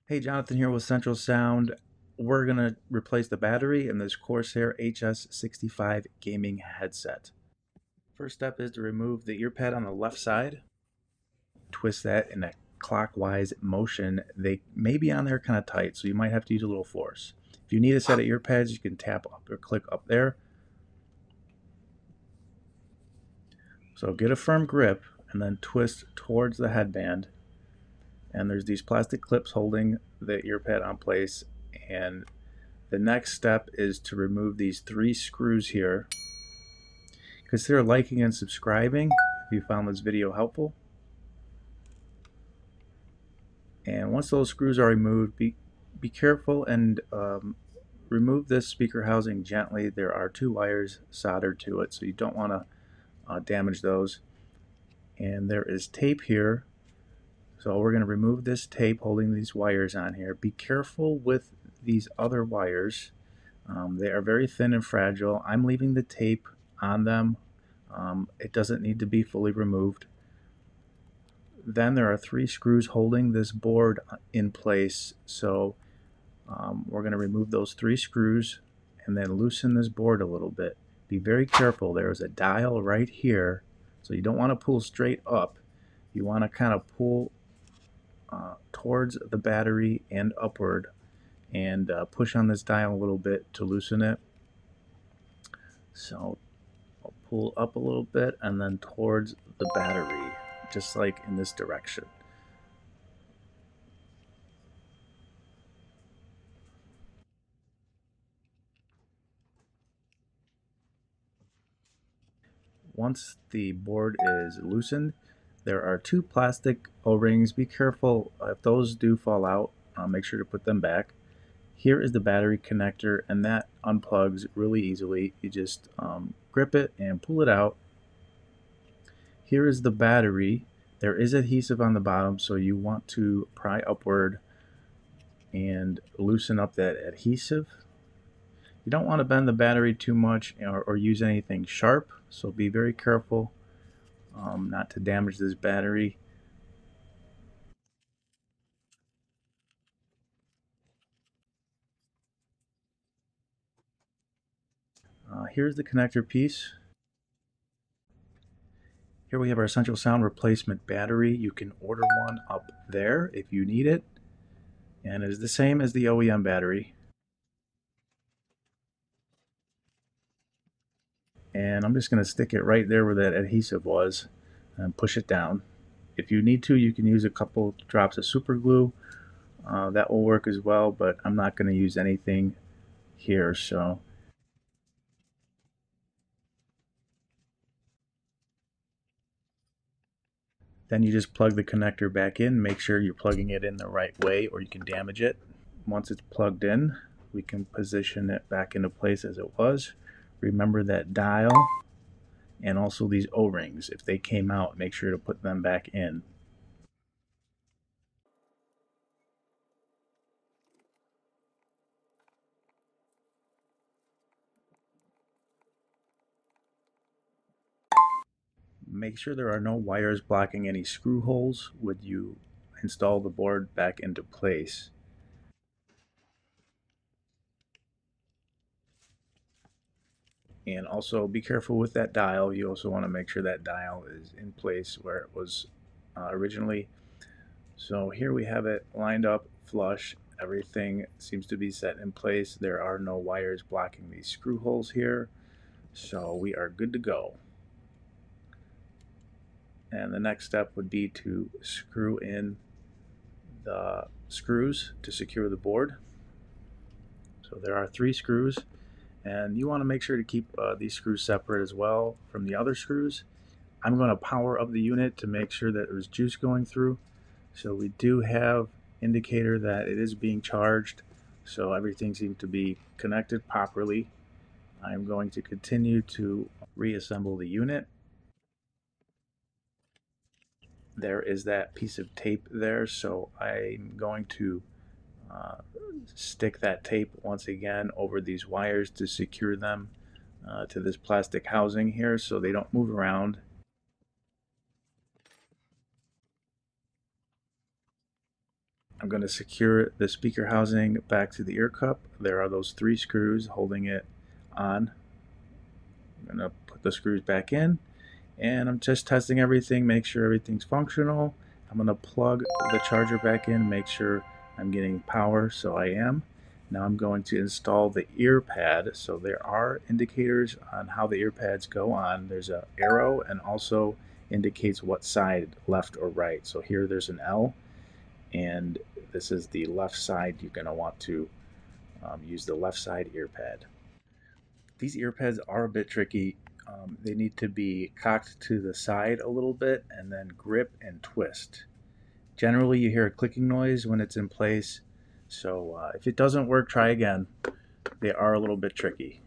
Hey, Jonathan here with Central Sound. We're going to replace the battery in this Corsair HS65 gaming headset. First step is to remove the ear pad on the left side. Twist that in a clockwise motion. They may be on there kind of tight, so you might have to use a little force. If you need a set of ear pads, you can tap up or click up there. So get a firm grip and then twist towards the headband. And there's these plastic clips holding the ear pad on place, and the next step is to remove these 3 screws here. Consider liking and subscribing if you found this video helpful. And once those screws are removed, be careful and remove this speaker housing gently. There are 2 wires soldered to it, so you don't want to damage those. And there is tape here. So we're going to remove this tape holding these wires on here. Be careful with these other wires. They are very thin and fragile. I'm leaving the tape on them. It doesn't need to be fully removed. Then there are 3 screws holding this board in place. So we're going to remove those 3 screws and then loosen this board a little bit. Be very careful. There's a dial right here. So you don't want to pull straight up. You want to kind of pull towards the battery and upward, and push on this dial a little bit to loosen it. So I'll pull up a little bit and then towards the battery, just like in this direction. Once the board is loosened, there are 2 plastic O-rings. Be careful if those do fall out. Make sure to put them back. Here is the battery connector, and that unplugs really easily. You just grip it and pull it out. Here is the battery. There is adhesive on the bottom, so you want to pry upward and loosen up that adhesive. You don't want to bend the battery too much or use anything sharp, so be very careful not to damage this battery. Here's the connector piece. Here we have our Central Sound replacement battery. You can order one up there if you need it, and it is the same as the OEM battery. And I'm just going to stick it right there where that adhesive was and push it down. If you need to, you can use a couple drops of super glue. That will work as well, but I'm not going to use anything here. So then you just plug the connector back in. Make sure you're plugging it in the right way or you can damage it. Once it's plugged in, we can position it back into place as it was. Remember that dial and also these O-rings. If they came out, make sure to put them back in. Make sure there are no wires blocking any screw holes when you install the board back into place. And also be careful with that dial. You also want to make sure that dial is in place where it was originally. So here we have it lined up flush. Everything seems to be set in place. There are no wires blocking these screw holes here. So we are good to go. And the next step would be to screw in the screws to secure the board. So there are 3 screws, and you want to make sure to keep these screws separate as well from the other screws. I'm going to power up the unit to make sure that there's juice going through. So we do have indicator that it is being charged, so everything seems to be connected properly. I'm going to continue to reassemble the unit. There is that piece of tape there, so I'm going to stick that tape once again over these wires to secure them to this plastic housing here so they don't move around. I'm going to secure the speaker housing back to the ear cup. There are those 3 screws holding it on. I'm going to put the screws back in, and I'm just testing everything, make sure everything's functional. I'm going to plug the charger back in, make sure I'm getting power, so I am. Now I'm going to install the ear pad. So there are indicators on how the ear pads go on. There's an arrow and also indicates what side, left or right. So here there's an L, and this is the left side. You're going to want to use the left side ear pad. These ear pads are a bit tricky. They need to be cocked to the side a little bit and then grip and twist. Generally you hear a clicking noise when it's in place, so if it doesn't work, try again. They are a little bit tricky.